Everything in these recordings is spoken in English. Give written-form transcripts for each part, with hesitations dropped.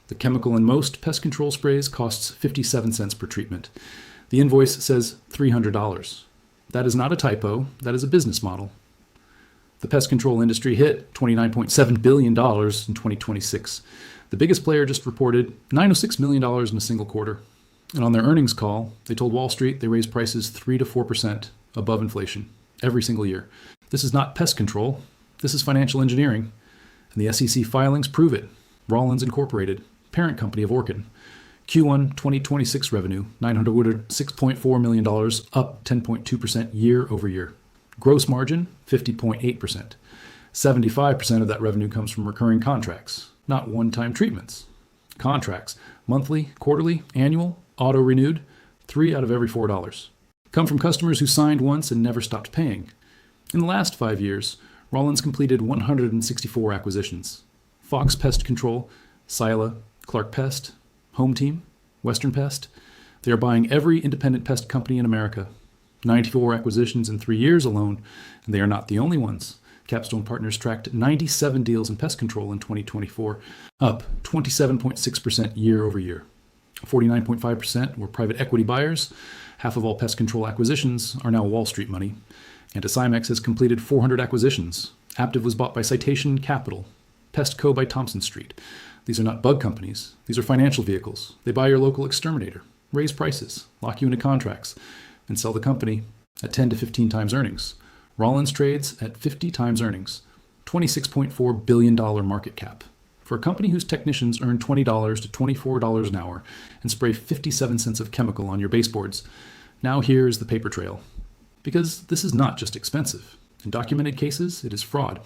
The chemical in most pest control sprays costs 57 cents per treatment. The invoice says $300. That is not a typo, that is a business model. The pest control industry hit $29.7 billion in 2026. The biggest player just reported $906 million in a single quarter. And on their earnings call, they told Wall Street they raised prices 3 to 4% above inflation every single year. This is not pest control, this is financial engineering. And the SEC filings prove it. Rollins Inc, parent company of Orkin. Q1 2026 revenue, $906.4 million, up 10.2% year over year. Gross margin, 50.8%. 75% of that revenue comes from recurring contracts, not one-time treatments. Contracts, monthly, quarterly, annual, auto-renewed, 3 out of every $4. Come from customers who signed once and never stopped paying. In the last 5 years, Rollins completed 164 acquisitions. Fox Pest Control, Sila, Clark Pest, Home Team, Western Pest. They are buying every independent pest company in America. 94 acquisitions in 3 years alone, and they are not the only ones. Capstone Partners tracked 97 deals in pest control in 2024, up 27.6% year over year. 49.5% were private equity buyers. Half of all pest control acquisitions are now Wall Street money. Anticimex has completed 400 acquisitions. Aptive was bought by Citation Capital. Pest Co. by Thompson Street. These are not bug companies. These are financial vehicles. They buy your local exterminator, raise prices, lock you into contracts, and sell the company at 10 to 15 times earnings. Rollins trades at 50 times earnings, $26.4 billion market cap. For a company whose technicians earn $20 to $24 an hour and spray 57 cents of chemical on your baseboards, now here is the paper trail. Because this is not just expensive. In documented cases, it is fraud.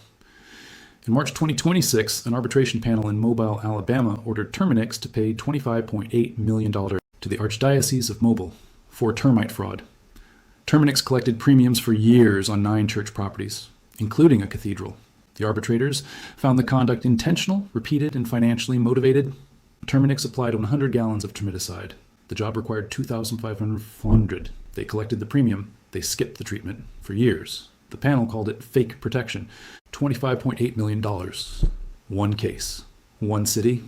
In March 2026, an arbitration panel in Mobile, Alabama ordered Terminix to pay $25.8 million to the Archdiocese of Mobile for termite fraud. Terminix collected premiums for years on 9 church properties, including a cathedral. The arbitrators found the conduct intentional, repeated, and financially motivated. Terminix applied 100 gallons of termiticide. The job required 2,500. They collected the premium. They skipped the treatment for years. The panel called it fake protection. $25.8 million. One case. One city.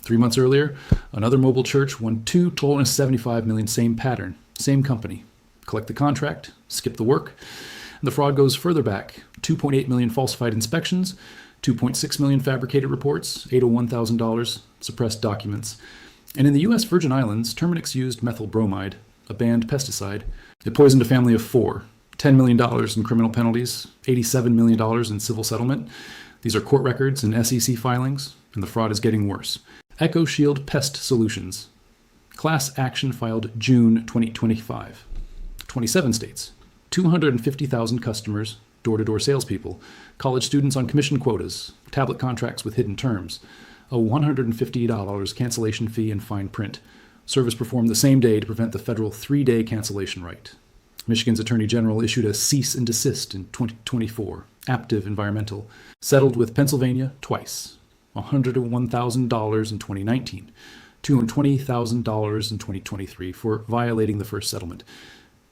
3 months earlier, another mobile church won 2 totaling $75 million. Same pattern. Same company. Collect the contract. Skip the work. And the fraud goes further back. 2.8 million falsified inspections. 2.6 million fabricated reports. $801,000 suppressed documents. And in the U.S. Virgin Islands, Terminix used methyl bromide, a banned pesticide. It poisoned a family of 4. $10 million in criminal penalties, $87 million in civil settlement. These are court records and SEC filings, and the fraud is getting worse. EcoShield Pest Solutions. Class action filed June 2025. 27 states. 250,000 customers, door-to-door salespeople, college students on commission quotas, tablet contracts with hidden terms, a $150 cancellation fee and fine print. Service performed the same day to prevent the federal 3-day cancellation right. Michigan's Attorney General issued a cease and desist in 2024. Aptive Environmental settled with Pennsylvania twice. $101,000 in 2019. $220,000 in 2023 for violating the first settlement.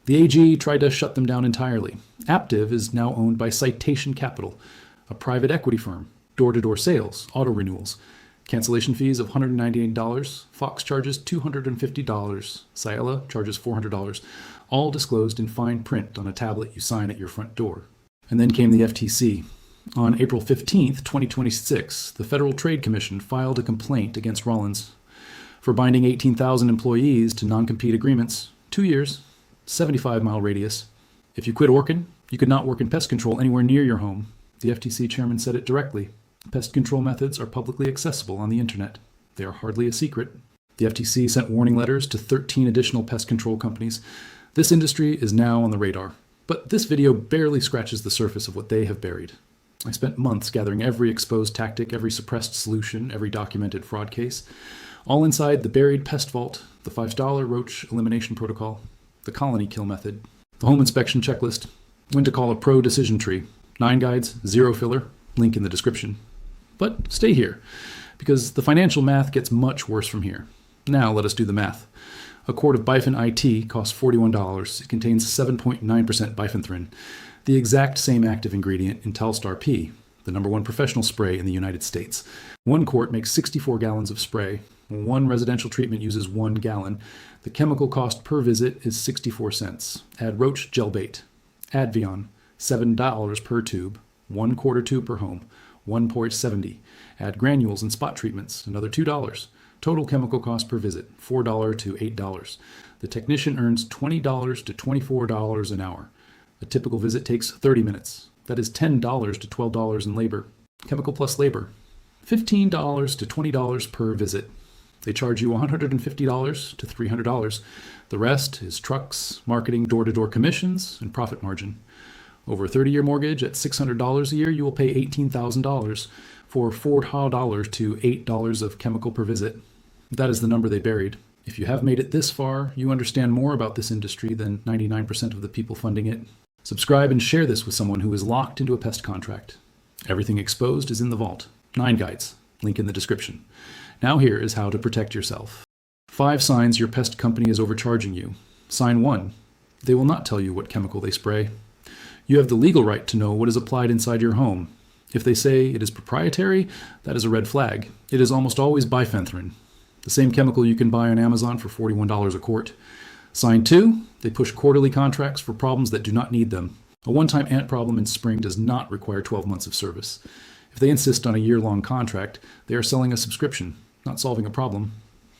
The AG tried to shut them down entirely. Aptive is now owned by Citation Capital, a private equity firm. Door-to-door sales, auto renewals. Cancellation fees of $198. Fox charges $250. Sila charges $400. All disclosed in fine print on a tablet you sign at your front door. And then came the FTC. On April 15th, 2026, the Federal Trade Commission filed a complaint against Rollins for binding 18,000 employees to non-compete agreements, 2 years, 75-mile radius. If you quit Orkin, you could not work in pest control anywhere near your home. The FTC chairman said it directly. Pest control methods are publicly accessible on the internet. They are hardly a secret. The FTC sent warning letters to 13 additional pest control companies. This industry is now on the radar. But this video barely scratches the surface of what they have buried. I spent months gathering every exposed tactic, every suppressed solution, every documented fraud case, all inside the buried pest vault, the $5 roach elimination protocol, the colony kill method, the home inspection checklist, when to call a pro decision tree, 9 guides, 0 filler, link in the description. But stay here, because the financial math gets much worse from here. Now let us do the math. A quart of Bifin IT costs $41. It contains 7.9% bifenthrin, the exact same active ingredient in Telstar P, the #1 professional spray in the United States. 1 quart makes 64 gallons of spray. One residential treatment uses 1 gallon. The chemical cost per visit is 64 cents. Add roach gel bait. Advion, $7 per tube, 1/4 tube per home, 1.70. Add granules and spot treatments, another $2. Total chemical cost per visit, $4 to $8. The technician earns $20 to $24 an hour. A typical visit takes 30 minutes. That is $10 to $12 in labor. Chemical plus labor, $15 to $20 per visit. They charge you $150 to $300. The rest is trucks, marketing, door-to-door commissions, and profit margin. Over a 30-year mortgage at $600 a year, you will pay $18,000 for $4 to $8 of chemical per visit. That is the number they buried. If you have made it this far, you understand more about this industry than 99% of the people funding it. Subscribe and share this with someone who is locked into a pest contract. Everything exposed is in the vault. 9 guides. Link in the description. Now here is how to protect yourself. 5 signs your pest company is overcharging you. Sign 1. They will not tell you what chemical they spray. You have the legal right to know what is applied inside your home. If they say it is proprietary, that is a red flag. It is almost always bifenthrin, the same chemical you can buy on Amazon for $41 a quart. Sign 2. They push quarterly contracts for problems that do not need them. A one-time ant problem in spring does not require 12 months of service. If they insist on a year-long contract, they are selling a subscription, not solving a problem.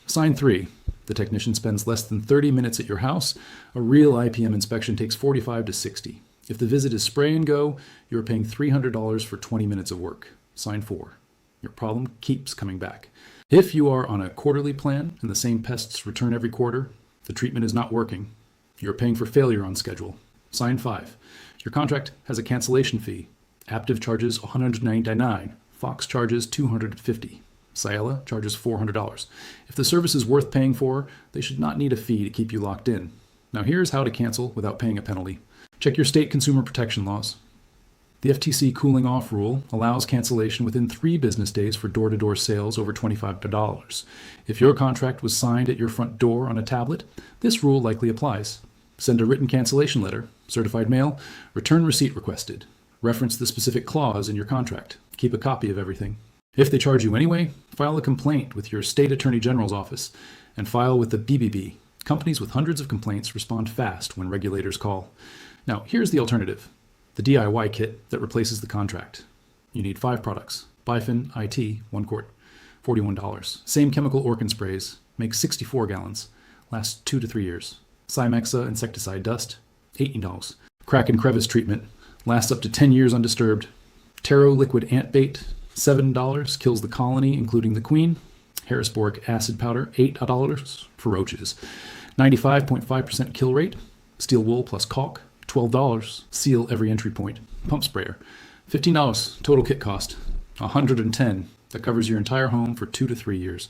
Sign 3. The technician spends less than 30 minutes at your house. A real IPM inspection takes 45 to 60. If the visit is spray and go, you are paying $300 for 20 minutes of work. Sign 4. Your problem keeps coming back. If you are on a quarterly plan and the same pests return every quarter, the treatment is not working. You are paying for failure on schedule. Sign 5. Your contract has a cancellation fee. Aptive charges $199. Fox charges $250. Ciela charges $400. If the service is worth paying for, they should not need a fee to keep you locked in. Now here's how to cancel without paying a penalty. Check your state consumer protection laws. The FTC cooling off rule allows cancellation within 3 business days for door-to-door sales over $25. If your contract was signed at your front door on a tablet, this rule likely applies. Send a written cancellation letter, certified mail, return receipt requested. Reference the specific clause in your contract. Keep a copy of everything. If they charge you anyway, file a complaint with your state attorney general's office and file with the BBB. Companies with hundreds of complaints respond fast when regulators call. Now, here's the alternative. The DIY kit that replaces the contract. You need 5 products. Bifin IT, 1 quart, $41. Same chemical Orkin sprays, makes 64 gallons, lasts 2 to 3 years. Cymexa insecticide dust, $18. Crack and crevice treatment, lasts up to 10 years undisturbed. Taro liquid ant bait, $7, kills the colony, including the queen. Harrisburg acid powder, $8 for roaches. 95.5% kill rate. Steel wool plus caulk, $12. Seal every entry point. Pump sprayer, $15. Total kit cost, $110. That covers your entire home for 2 to 3 years.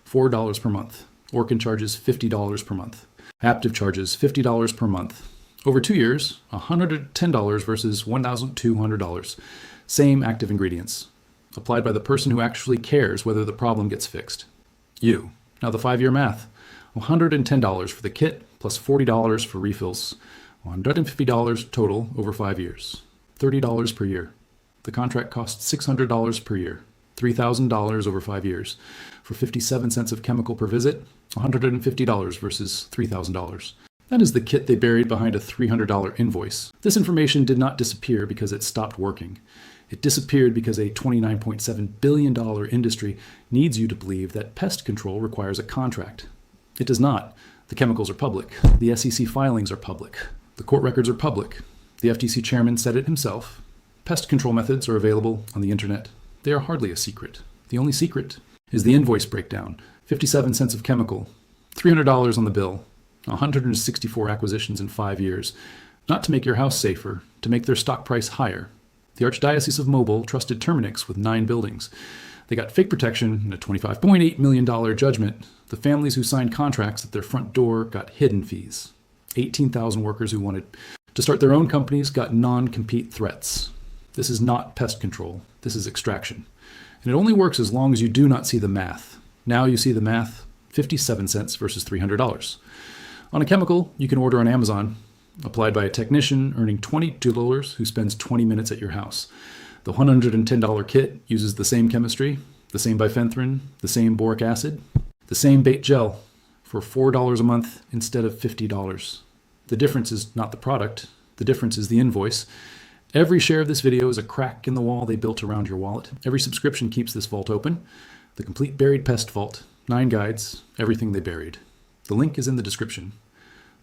$4 per month. Orkin charges $50 per month. Aptive charges $50 per month. Over 2 years, $110 versus $1,200. Same active ingredients. Applied by the person who actually cares whether the problem gets fixed. You. Now the 5-year math. $110 for the kit plus $40 for refills. $150 total over 5 years. $30 per year. The contract costs $600 per year. $3,000 over 5 years. For 57 cents of chemical per visit, $150 versus $3,000. That is the kit they buried behind a $300 invoice. This information did not disappear because it stopped working. It disappeared because a $29.7 billion industry needs you to believe that pest control requires a contract. It does not. The chemicals are public. The SEC filings are public. The court records are public. The FTC chairman said it himself. Pest control methods are available on the internet. They are hardly a secret. The only secret is the invoice breakdown. 57 cents of chemical, $300 on the bill, 164 acquisitions in 5 years. Not to make your house safer, to make their stock price higher. The Archdiocese of Mobile trusted Terminix with 9 buildings. They got fake protection and a $25.8 million judgment. The families who signed contracts at their front door got hidden fees. 18,000 workers who wanted to start their own companies got non-compete threats. This is not pest control. This is extraction. And it only works as long as you do not see the math. Now you see the math, 57 cents versus $300. On a chemical, you can order on Amazon, applied by a technician earning $22 who spends 20 minutes at your house. The $110 kit uses the same chemistry, the same bifenthrin, the same boric acid. The same bait gel for $4 a month instead of $50. The difference is not the product. The difference is the invoice. Every share of this video is a crack in the wall they built around your wallet. Every subscription keeps this vault open. The complete buried pest vault, 9 guides, everything they buried. The link is in the description.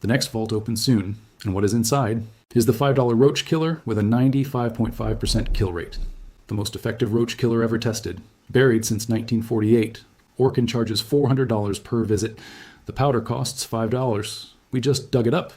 The next vault opens soon, and what is inside is the $5 roach killer with a 95.5% kill rate. The most effective roach killer ever tested. Buried since 1948. Orkin charges $400 per visit. The powder costs $5. We just dug it up.